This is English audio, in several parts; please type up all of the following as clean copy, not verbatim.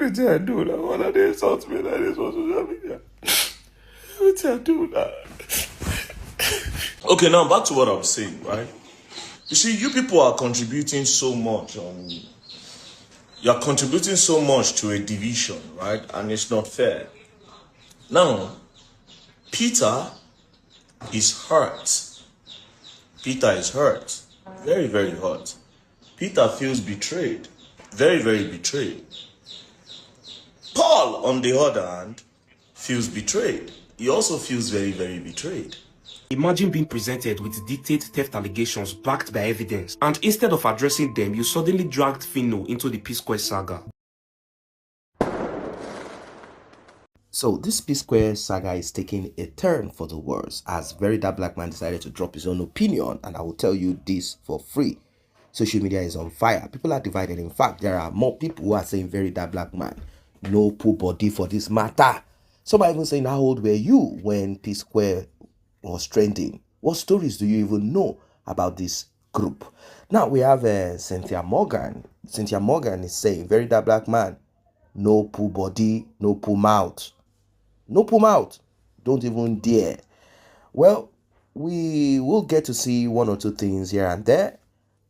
What I do now? One of the insults me like this on social media. What I do now? Okay, now back to what I was saying, right? You see, you people are contributing so much you're contributing so much to a division, right? And it's not fair. Now, Peter is hurt. Peter is hurt. Very, very hurt. Peter feels betrayed. Very, very betrayed. Paul, on the other hand, feels betrayed. He also feels very, very betrayed. Imagine being presented with detailed theft allegations backed by evidence, and instead of addressing them, you suddenly dragged Feno into the Psquare saga. So this Psquare saga is taking a turn for the worse as Very That Black Man decided to drop his own opinion, and I will tell you this for free. Social media is on fire. People are divided. In fact, there are more people who are saying Very That Black Man, no poor body for this matter. Some are even saying, how old were you when Psquare was trending? What stories do you even know about this group? Now we have Cynthia Morgan. Cynthia Morgan is saying, Very That Black Man, no poor body, no poor mouth. No pum out. Don't even dare. Well, we will get to see one or two things here and there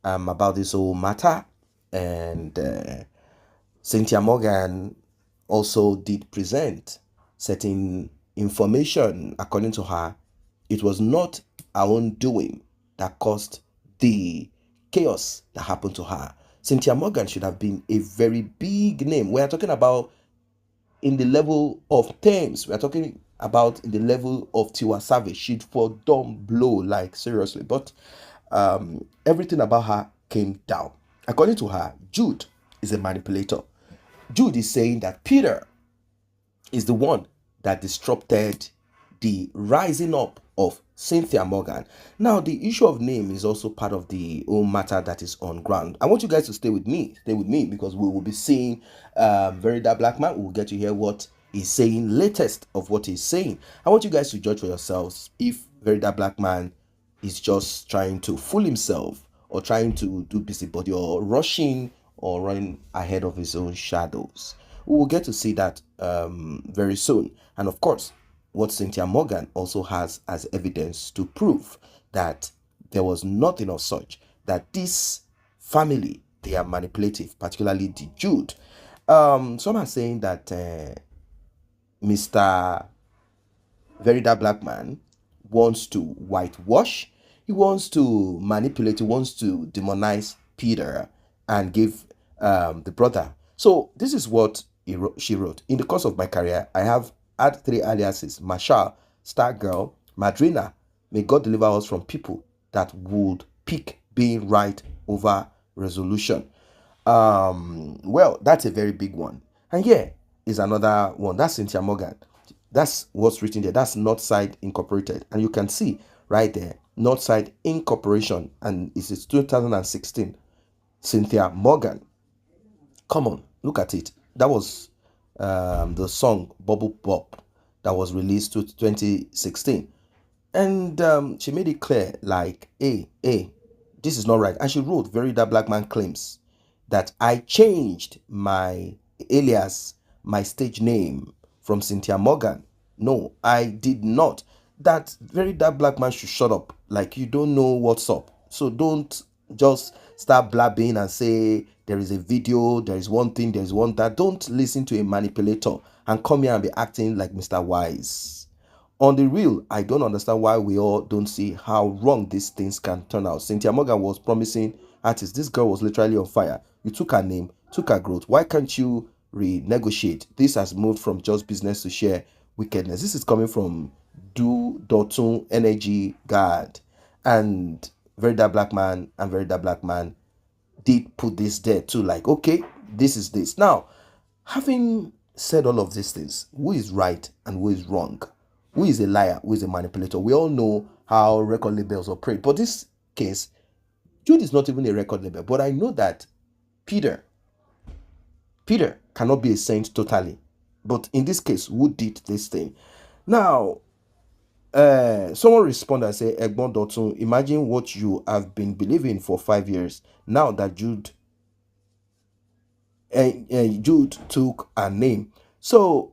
about this whole matter. And Cynthia Morgan also did present certain information. According to her, it was not her own doing that caused the chaos that happened to her. Cynthia Morgan should have been a very big name. We are talking about in the level of Thames. We are talking about in the level of Tiwa Savage. She'd for dumb blow, like seriously. But everything about her came down. According to her, Jude is a manipulator. Jude is saying that Peter is the one that disrupted the rising up of Cynthia Morgan. Now, the issue of name is also part of the whole matter that is on ground. I want you guys to stay with me, because we will be seeing Very That Black Man. We will get to hear what he's saying, latest of what he's saying. I want you guys to judge for yourselves if Very That Black Man is just trying to fool himself or trying to do busybody or rushing or running ahead of his own shadows. We will get to see that very soon. And of course, what Cynthia Morgan also has as evidence to prove that there was nothing of such, that this family, they are manipulative, particularly the Jude. Some are saying that Mr. Very That Black Man wants to whitewash, he wants to manipulate, he wants to demonize Peter and give the brother. So this is what she wrote. In the course of my career, I have had 3 aliases: Marshall, Star Girl, Madrina. May God deliver us from people that would pick being right over resolution. Well, that's a very big one. And here is another one. That's Cynthia Morgan. That's what's written there. That's Northside Incorporated. And you can see right there, Northside Incorporation. And it's 2016. Cynthia Morgan. Come on, look at it. That was the song Bubble Pop that was released to 2016. And she made it clear, like, hey, this is not right. And she wrote, Very That Black Man claims that I changed my alias, my stage name from Cynthia Morgan. No, I did not. That Very That Black Man should shut up. Like, you don't know what's up. So don't just start blabbing and say there is a video, there is one thing, there is one that. Don't listen to a manipulator and come here and be acting like Mr. Wise. On the real, I don't understand why we all don't see how wrong these things can turn out. Cynthia Morgan was promising artists. This girl was literally on fire. You took her name, took her growth. Why can't you renegotiate? This has moved from just business to share wickedness. This is coming from Do Dotun Energy Guard. And Very That Black Man and Very That Black Man did put this there too. Like, okay, this is this. Now, having said all of these things, who is right and who is wrong? Who is a liar? Who is a manipulator? We all know how record labels operate. But this case, Jude is not even a record label. But I know that Peter cannot be a saint totally. But in this case, who did this thing? Now, someone responded and said, Egbon Dotun, imagine what you have been believing for 5 years. Now that Jude Jude took a name. So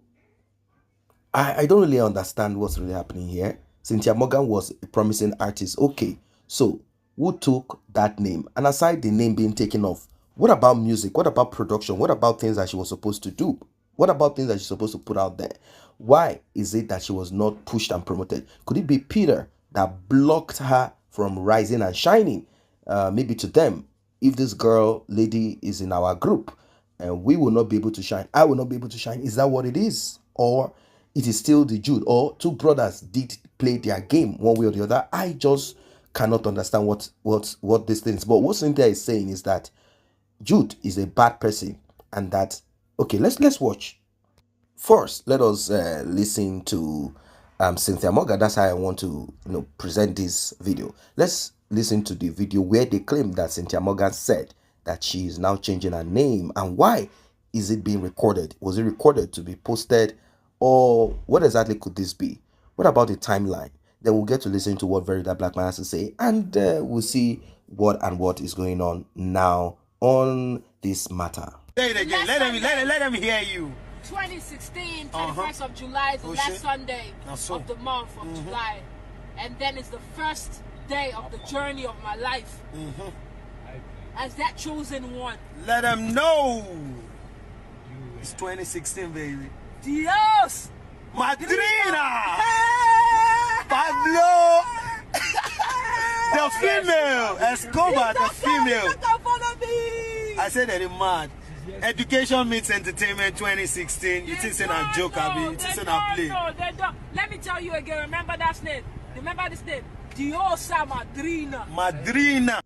I don't really understand what's really happening here. Cynthia Morgan was a promising artist. Okay, so who took that name? And aside the name being taken off, what about music? What about production? What about things that she was supposed to do? What about things that she's supposed to put out there? Why is it that she was not pushed and promoted? Could it be Peter that blocked her from rising and shining? Maybe to them, if this girl, lady, is in our group and we will not be able to shine, I will not be able to shine. Is that what it is? Or it is still the Jude, or two brothers did play their game one way or the other? I just cannot understand what this thing is. But what Cynthia is saying is that Jude is a bad person, and that, okay, let's watch. First, let us listen to Cynthia Morgan. That's how I want to present this video. Let's listen to the video where they claim that Cynthia Morgan said that she is now changing her name, and why is it being recorded? Was it recorded to be posted, or what exactly could this be? What about the timeline? Then we'll get to listen to what Very That Black Man has to say, and we'll see what is going on now on this matter. Say it again. Let him hear you. 2016, 21st of July is the last Sunday of the month of July. And then it's the first day of the journey of my life. As that chosen one. Let them know. It's 2016, baby. Dios! Madrina! Pablo! The female! Escobar, the female! I said that in mad. Education meets entertainment 2016. You think it's a joke, Abi? You think it's a play? No, they don't. Let me tell you again. Remember that name. Remember this name. Diosa Madrina. Madrina.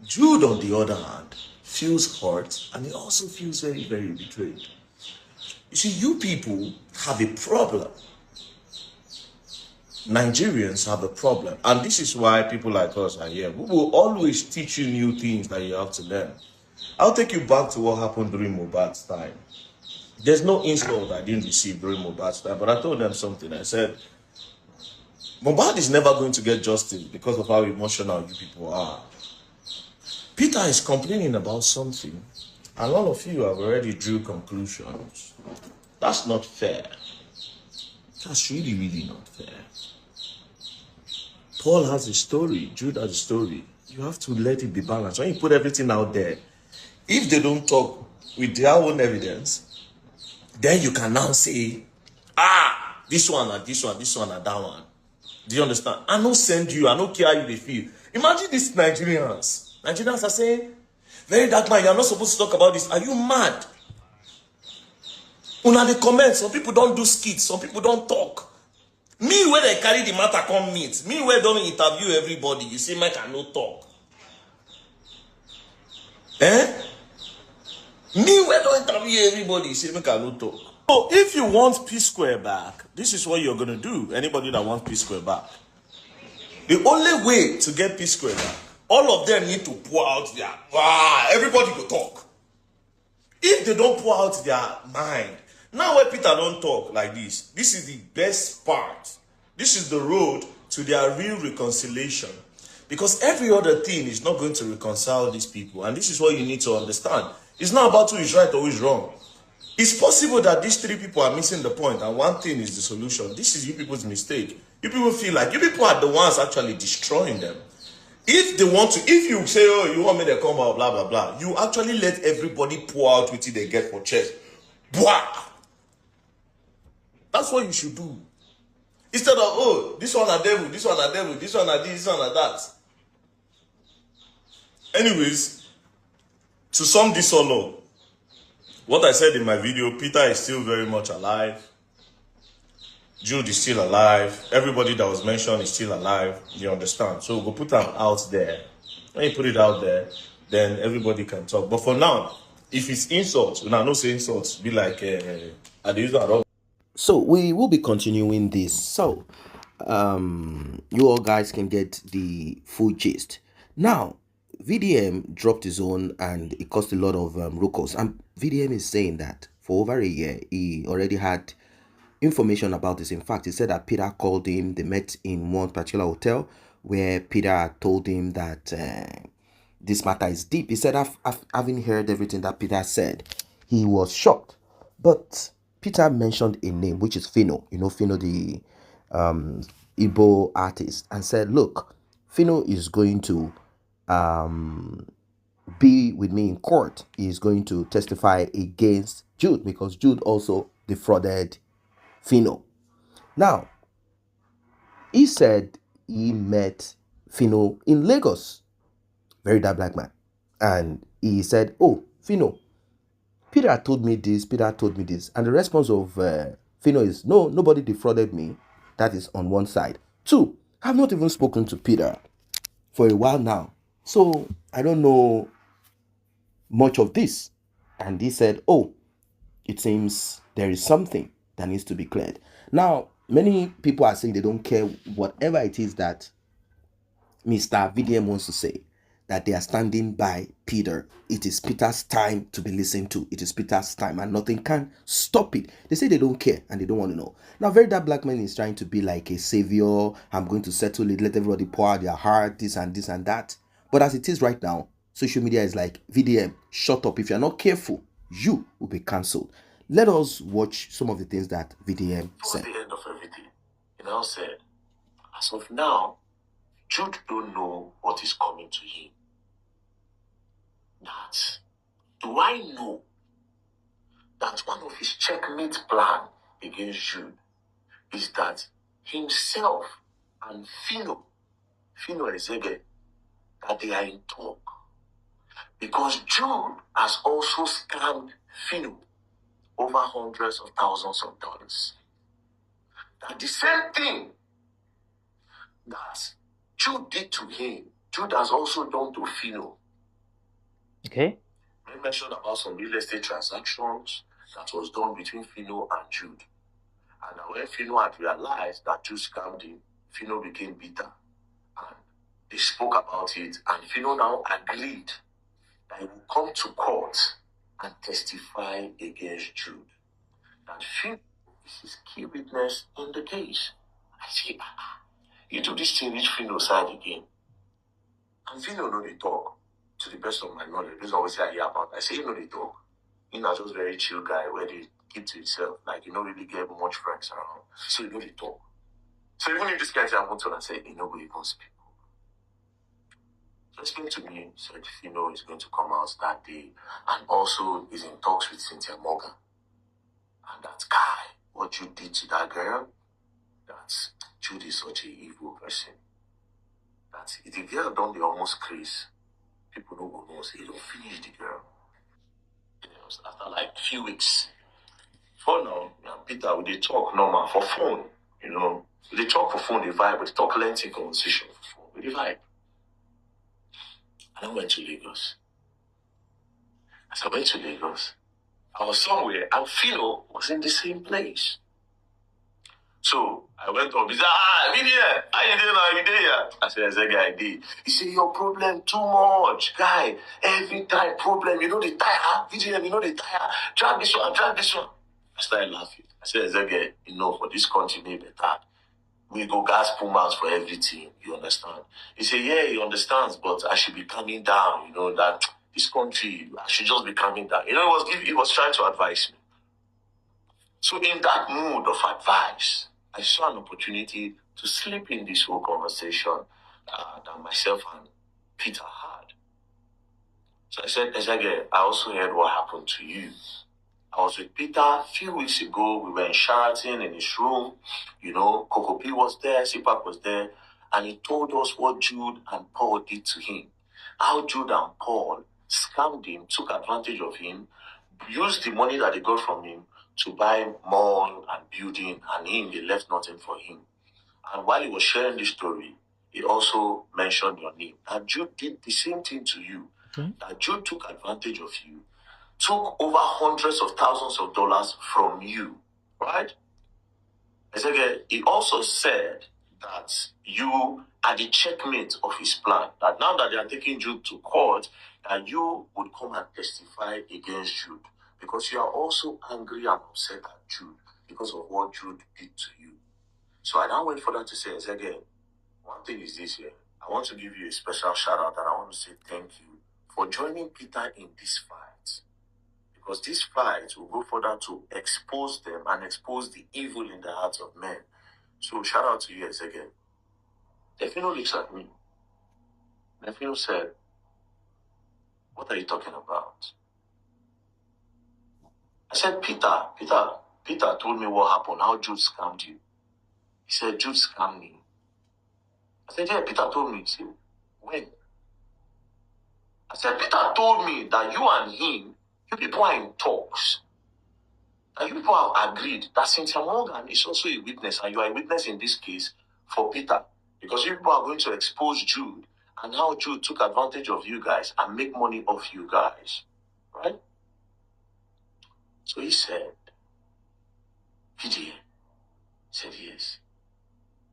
Jude, on the other hand, feels hurt, and he also feels very, very betrayed. You see, you people have a problem. Nigerians have a problem, and this is why people like us are here. We will always teach you new things that you have to learn. I'll take you back to what happened during Mohbad's time. There's no insult I didn't receive during Mohbad's time, but I told them something. I said, Mohbad is never going to get justice because of how emotional you people are. Peter is complaining about something, and all of you have already drew conclusions. That's not fair. That's really, really not fair. Paul has a story. Jude has a story. You have to let it be balanced. When you put everything out there, if they don't talk with their own evidence, then you can now say, this one, and this one, this one, and that one. Do you understand? I don't send you. I don't care how you feel. Imagine these Nigerians. Nigerians are saying, Very Dark Man, you're not supposed to talk about this. Are you mad? Una the comments, some people don't do skits, some people don't talk. Me where they carry the matter come meet. Me where don't interview everybody. You see, Mike, I no talk. Me where don't interview everybody. You see, Mike, I no talk. So if you want Psquare back, this is what you're gonna do. Anybody that wants Psquare back. The only way to get Psquare back, all of them need to pour out their everybody go talk. If they don't pour out their mind, now when Peter don't talk like this is the best part. This is the road to their real reconciliation. Because every other thing is not going to reconcile these people. And this is what you need to understand. It's not about who is right or who is wrong. It's possible that these three people are missing the point, and one thing is the solution. This is you people's mistake. You people feel like you people are the ones actually destroying them. If they want to, if you say, oh, you want me to come out, blah, blah, blah, you actually let everybody pour out what they get for chest. Blah! That's what you should do. Instead of, oh, this one a devil, this one a devil, this one a this one a that. Anyways, to sum this all up, what I said in my video, Peter is still very much alive. Jude is still alive. Everybody that was mentioned is still alive. You understand? So we'll put them out there. When you put it out there, then everybody can talk. But for now, if it's insults, when I know say insults, be like, So we will be continuing this. So you all guys can get the full gist. Now, VDM dropped his own and it caused a lot of ruckus. And VDM is saying that for over a year, he already had information about this. In fact, he said that Peter called him. They met in one particular hotel where Peter had told him that this matter is deep. He said, having heard everything that Peter said, he was shocked. But Peter mentioned a name, which is Feno. You know, Feno, the Igbo artist, and said, look, Feno is going to be with me in court. He is going to testify against Jude because Jude also defrauded Feno. Now, he said he met Feno in Lagos. Very dark black man. And he said, oh, Feno, Peter told me this, Peter told me this. And the response of Feno is, no, nobody defrauded me. That is on one side. Two, I've not even spoken to Peter for a while now. So I don't know much of this. And he said, oh, it seems there is something that needs to be cleared. Now, many people are saying they don't care whatever it is that Mr. VDM wants to say, that they are standing by Peter. It is Peter's time to be listened to. It is Peter's time and nothing can stop it. They say they don't care and they don't want to know. Now, very dark black man is trying to be like a savior. I'm going to settle it, let everybody pour out their heart, this and this and that. But as it is right now, social media is like, VDM, shut up. If you're not careful, you will be cancelled. Let us watch some of the things that VDM said. Towards the end of everything, he now said, as of now, Jude don't know what is coming to him. That, do I know that one of his checkmate plan against Jude is that himself and Feno Ezege, that they are in talk. Because Jude has also scammed Feno over hundreds of thousands of dollars. That the same thing that Jude did to him, Jude has also done to Feno. Okay. I mentioned about some real estate transactions that was done between Feno and Jude. And when Feno had realized that Jude scammed him, Feno became bitter. And they spoke about it, and Feno now agreed that he will come to court and testify against Jude. That Feno is his key witness in the case. I say, you do this thing, reach Feno's side again. And Feno know they talk. To the best of my knowledge, this is always I hear about. I say, you know, they talk. He's not just very chill guy where they keep to himself. Like, you don't really get much friends around. So, you know, they talk. So, even if this guy said, I want to, and say, you know, we even speak. So, he came to me, said, Feno is going to come out that day. And also, he's in talks with Cynthia Morgan. And that guy, what you did to that girl, that Jude is such an evil person. That if the girl done the almost craze, people don't know, say, don't finish the girl. After like a few weeks. For now, Peter, they talk normal for phone, you know. They talk for phone, they vibe, but they talk lengthy conversation for phone, they vibe. And I went to Lagos. As I went to Lagos, I was somewhere, and Feno was in the same place. So I went up. He said, Lydia, how you doing now? You there? I said, as a guy did. He said, your problem too much, guy. Every time problem, you know the tire. VGM, you know the tire. Drag this one, drag this one. I started laughing. I said, as a guy, you know, for this country, maybe better. We go gas pumas for everything. You understand? He said, yeah, he understands, but I should be calming down. You know that this country, I should just be calming down. You know, he was trying to advise me. So in that mood of advice, I saw an opportunity to slip in this whole conversation that myself and Peter had. So I said, Ezege, I also heard what happened to you. I was with Peter a few weeks ago. We were in Sheraton in his room. You know, Coco P was there, Sipak was there. And he told us what Jude and Paul did to him. How Jude and Paul scammed him, took advantage of him, used the money that they got from him to buy mall and building, and they left nothing for him. And while he was sharing this story, he also mentioned your name. That Jude did the same thing to you. That Jude took advantage of you, took over hundreds of thousands of dollars from you, right? He also said that you are the checkmate of his plan. That now that they are taking Jude to court, that you would come and testify against Jude, because you are also angry and upset at Jude because of what Jude did to you. So I now went further to say, one thing is this here. I want to give you a special shout out, and I want to say thank you for joining Peter in this fight. Because this fight will go further to expose them and expose the evil in the hearts of men. So shout out to you again. Feno looks at me. Feno said, "What are you talking about?" I said, Peter told me what happened, how Jude scammed you. He said, Jude scammed me. I said, yeah, Peter told me. He said, when? I said, Peter told me that you and him, you people are in talks. And you people have agreed that Cynthia Morgan is also a witness, and you are a witness in this case for Peter. Because you people are going to expose Jude and how Jude took advantage of you guys and make money off you guys. Right? So he said, PDA. He said, yes.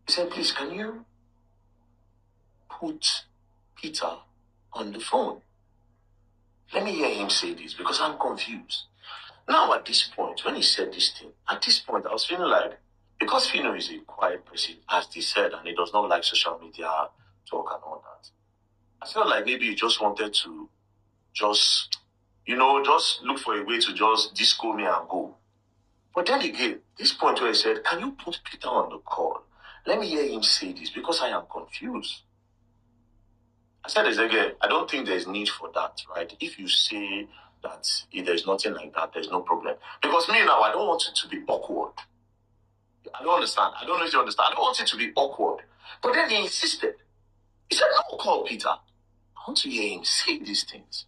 He said, please, can you put Peter on the phone? Let me hear him say this, because I'm confused. Now, at this point, when he said this thing, at this point, I was feeling like, because Feno is a quiet person, as they said, and he does not like social media talk and all that, I felt like maybe he just wanted to just look for a way to just disco me and go. But then again, this point where he said, can you put Peter on the call? Let me hear him say this, because I am confused. I said this again, I don't think there's need for that, right? If you say that if there's nothing like that, there's no problem. Because me now, I don't want it to be awkward. I don't understand. I don't know if you understand. I don't want it to be awkward. But then he insisted. He said, no, call Peter. I want to hear him say these things.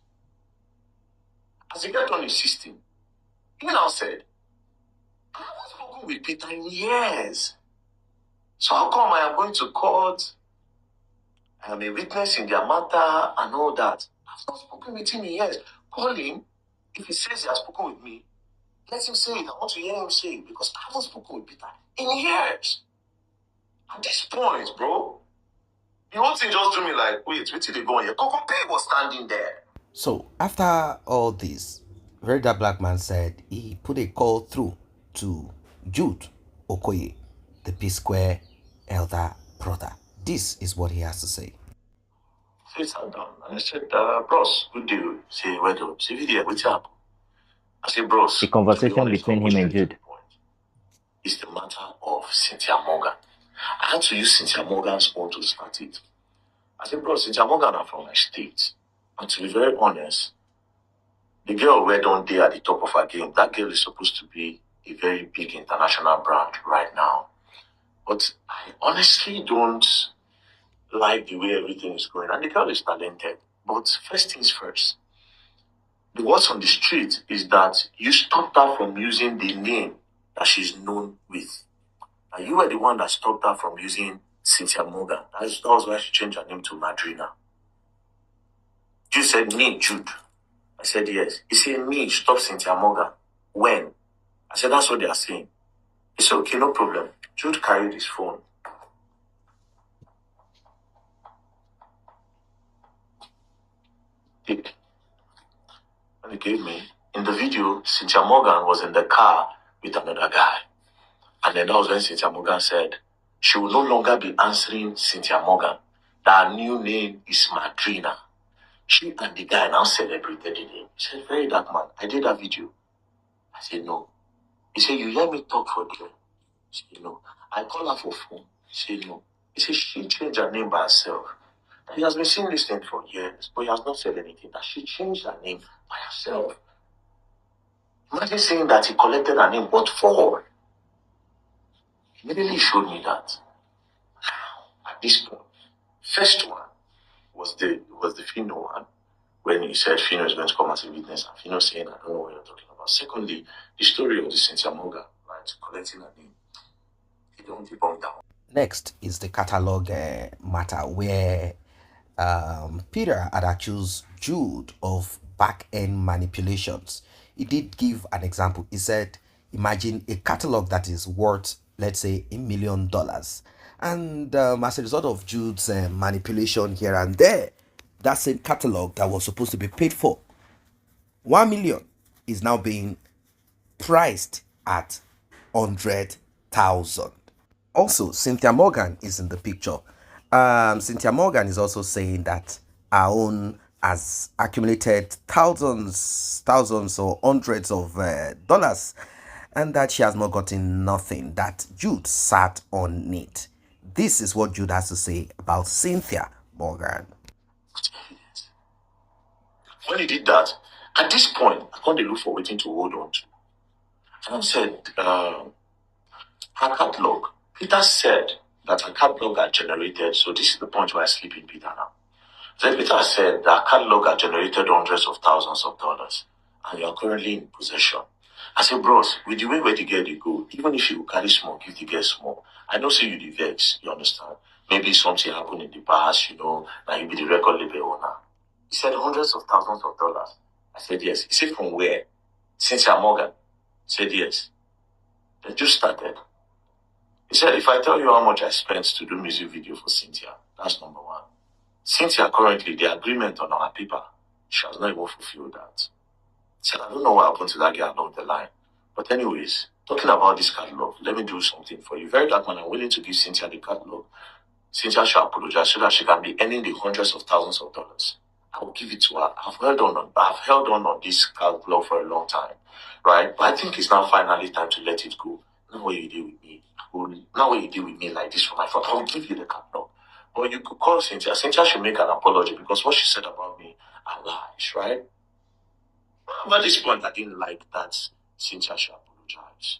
As he got on insisting, he now said, I haven't spoken with Peter in years. So how come I am going to court? I am a witness in their matter and all that. I've not spoken with him in years. Call him. If he says he has spoken with me, let him say it. I want to hear him say it, because I haven't spoken with Peter in years. At this point, bro, the whole thing just do me like, wait till they go on here. Coco Pay was standing there. So after all this, Very Dark Black Man said he put a call through to Jude Okoye, the Psquare elder brother. This is what he has to say. So he sat down and I said, bros, good deal. Say, wait up. Say, video, what's up? I said, bros. The conversation between him and Jude. It's the matter of Cynthia Morgan. I had to use Cynthia Morgan's phone to start it. I said, bro, Cynthia Morgan are from my state. And to be very honest, the girl where don't dare at the top of her game, that girl is supposed to be a very big international brand right now. But I honestly don't like the way everything is going. And the girl is talented. But first things first, the words on the street is that you stopped her from using the name that she's known with. And you were the one that stopped her from using Cynthia Morgan. That was why she changed her name to Madrina. You said, me, Jude. I said, yes. He said, me, stop Cynthia Morgan. When? I said, that's what they are saying. He said, okay, no problem. Jude carried his phone. Dick. And he gave me, in the video, Cynthia Morgan was in the car with another guy. And then that was when Cynthia Morgan said, she will no longer be answering Cynthia Morgan. That her new name is Madrina. She and the guy now celebrated the name. He said, Very Dark Man, I did that video. I said, no. He said, you hear me talk for them? I said, no. I call her for phone. He said, no. He said, she changed her name by herself. And he has been saying this thing for years, but he has not said anything. That she changed her name by herself. Imagine saying that he collected her name, but for? He immediately showed me that. Now, at this point, first one was the Feno one, when he said Feno is going to come as a witness, and Feno saying, I don't know what you're talking about. Secondly, the story of the Cynthia Morgan, right, collecting her name, they don't debunk down. Next is the catalog matter where Peter had accused Jude of back-end manipulations. He did give an example. He said, imagine a catalog that is worth, let's say, $1 million. And as a result of Jude's manipulation here and there, that same catalog that was supposed to be paid for 1 million is now being priced at 100,000. Also, Cynthia Morgan is in the picture. Cynthia Morgan is also saying that her own has accumulated thousands or hundreds of dollars, and that she has not gotten nothing, that Jude sat on it. This is what Jude has to say about Cynthia Morgan. When he did that, at this point, I can't look for waiting to hold on to. And I said, her catalog. Peter said that her catalog had generated, so this is the point where I sleep in Peter now. So Peter said that her catalog had generated hundreds of thousands of dollars, and you are currently in possession. I said, bros, with the way where the girl you go, even if you carry small, give the girl small. I know say you the vex, you understand? Maybe something happened in the past, that you be the record label owner. He said hundreds of thousands of dollars. I said yes. He said from where? Cynthia Morgan. I said yes. They just started. He said, if I tell you how much I spent to do music video for Cynthia, that's number one. Cynthia currently, the agreement on our paper, she has not even fulfilled that. He said, I don't know what happened to that girl along the line. But anyways, talking about this catalog, let me do something for you. Very dark man, I'm willing to give Cynthia the catalog. Cynthia should apologize so that she can be earning the hundreds of thousands of dollars. I will give it to her. I've held on this catalog for a long time, right? But I think it's now finally time to let it go. Not what you did with me. Not what you did with me like this for my fault. I will give you the catalog. But you could call Cynthia. Cynthia should make an apology because what she said about me are lies, right? But at this point, I didn't like that Cynthia should apologize.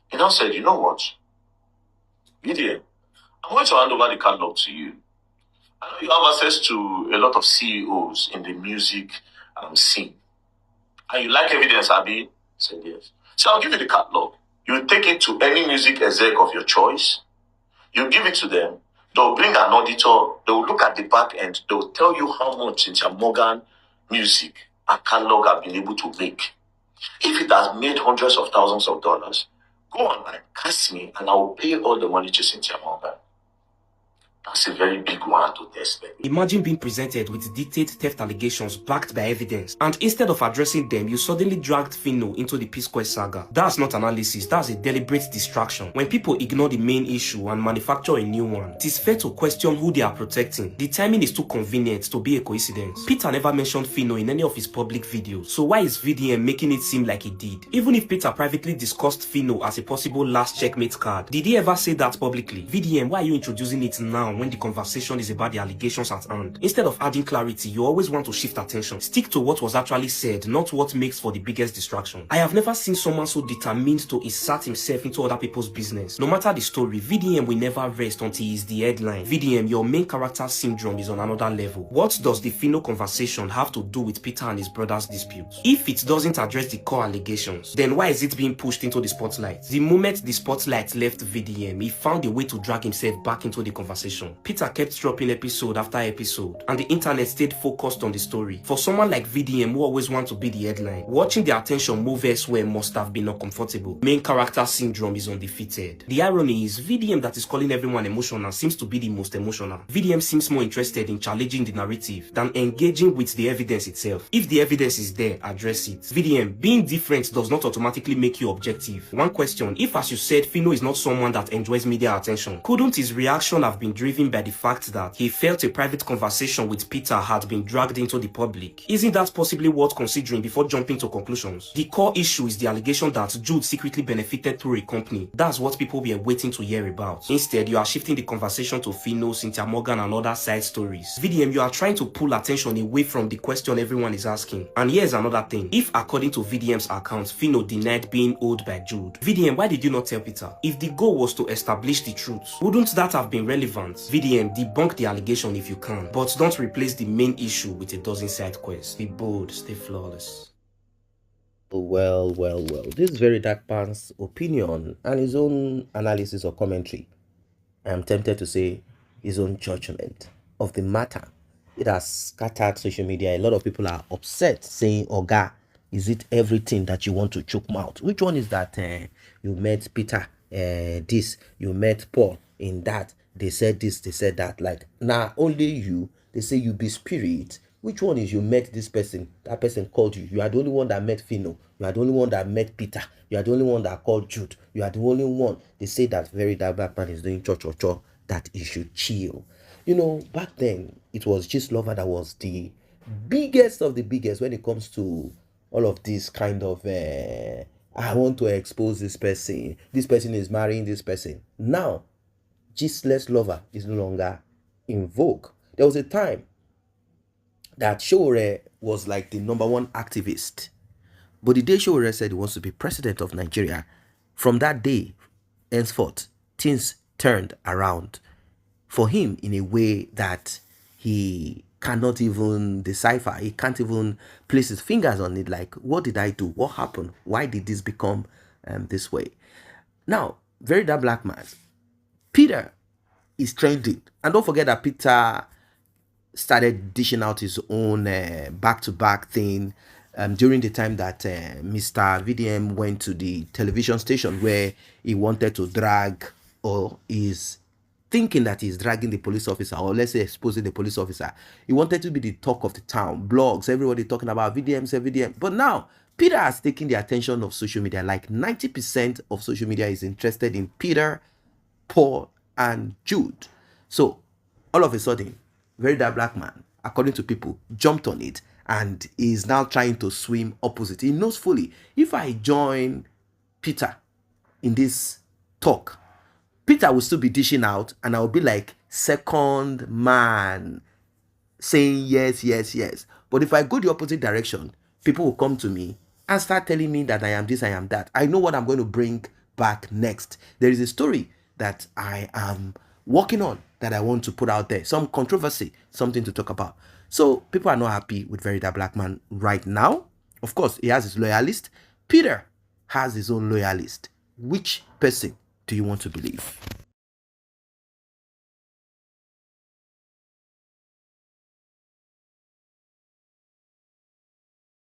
He now said, you know what? Gideon, I'm going to hand over the catalog to you. I know you have access to a lot of CEOs in the music scene. And you like evidence, Abby? I said yes. So I'll give you the catalog. You take it to any music exec of your choice. You give it to them. They'll bring an auditor. They'll look at the back end. They'll tell you how much Cynthia Morgan music and catalog have been able to make. If it has made hundreds of thousands of dollars, go online, cast me, and I will pay all the money to Cynthia Morgan. That's a very big one to test. Imagine being presented with detailed theft allegations backed by evidence, and instead of addressing them, you suddenly dragged Feno into the Psquare saga. That's not analysis, that's a deliberate distraction. When people ignore the main issue and manufacture a new one, it is fair to question who they are protecting. The timing is too convenient to be a coincidence. Peter never mentioned Feno in any of his public videos, so why is VDM making it seem like he did? Even if Peter privately discussed Feno as a possible last checkmate card, did he ever say that publicly? VDM, why are you introducing it now when the conversation is about the allegations at hand? Instead of adding clarity, you always want to shift attention. Stick to what was actually said, not what makes for the biggest distraction. I have never seen someone so determined to insert himself into other people's business. No matter the story, VDM will never rest until he is the headline. VDM, your main character syndrome is on another level. What does the Feno conversation have to do with Peter and his brother's dispute? If it doesn't address the core allegations, then why is it being pushed into the spotlight? The moment the spotlight left VDM, he found a way to drag himself back into the conversation. Peter kept dropping episode after episode, and the internet stayed focused on the story. For someone like VDM who always wants to be the headline, watching the attention move elsewhere must have been uncomfortable. Main character syndrome is undefeated. The irony is, VDM that is calling everyone emotional seems to be the most emotional. VDM seems more interested in challenging the narrative than engaging with the evidence itself. If the evidence is there, address it. VDM, being different does not automatically make you objective. One question, if as you said, Feno is not someone that enjoys media attention, couldn't his reaction have been driven by the fact that he felt a private conversation with Peter had been dragged into the public? Isn't that possibly worth considering before jumping to conclusions? The core issue is the allegation that Jude secretly benefited through a company. That's what people were waiting to hear about. Instead, you are shifting the conversation to Feno, Cynthia Morgan, and other side stories. VDM, you are trying to pull attention away from the question everyone is asking. And here's another thing. If according to VDM's account, Feno denied being owed by Jude, VDM, why did you not tell Peter? If the goal was to establish the truth, wouldn't that have been relevant? VDM, debunk the allegation if you can, but don't replace the main issue with a dozen side quests. Be bold, stay flawless. Well. This is very dark man's opinion and his own analysis or commentary. I am tempted to say his own judgment of the matter. It has scattered social media. A lot of people are upset saying, Oga, is it everything that you want to choke mouth? Which one is that? You met Peter, this, you met Paul in that. They said this, they said that. Like, now only you, they say you be spirit. Which one is you met this person? That person called you. You are the only one that met Feno. You are the only one that met Peter. You are the only one that called Jude. You are the only one. They say that very dark black man is doing church or church, that he should chill. You know, back then, it was just Lover that was the biggest of the biggest when it comes to all of this kind of, I want to expose this person. This person is marrying this person. Now, Gistless Lover is no longer in vogue. There was a time that Showore was like the #1 activist. But the day Showore said he wants to be president of Nigeria, from that day, henceforth, things turned around for him in a way that he cannot even decipher. He can't even place his fingers on it. Like, what did I do? What happened? Why did this become this way? Now, very dark black man, Peter is trending. And don't forget that Peter started dishing out his own back-to-back thing during the time that Mr. VDM went to the television station where he wanted to drag, or is thinking that he's dragging the police officer, or let's say exposing the police officer. He wanted to be the talk of the town, blogs, everybody talking about VDM, say VDM. But now, Peter has taken the attention of social media. Like 90% of social media is interested in Peter, Paul, and Jude. So, all of a sudden, very dark black man, according to people, jumped on it and is now trying to swim opposite. He knows fully, if I join Peter in this talk, Peter will still be dishing out and I'll be like second man saying yes. But if I go the opposite direction, people will come to me and start telling me that I am this, I am that. I know what I'm going to bring back next. There is a story that I am working on that I want to put out there. Some controversy, something to talk about. So people are not happy with very dark black man right now. Of course, he has his loyalist. Peter has his own loyalist. Which person do you want to believe?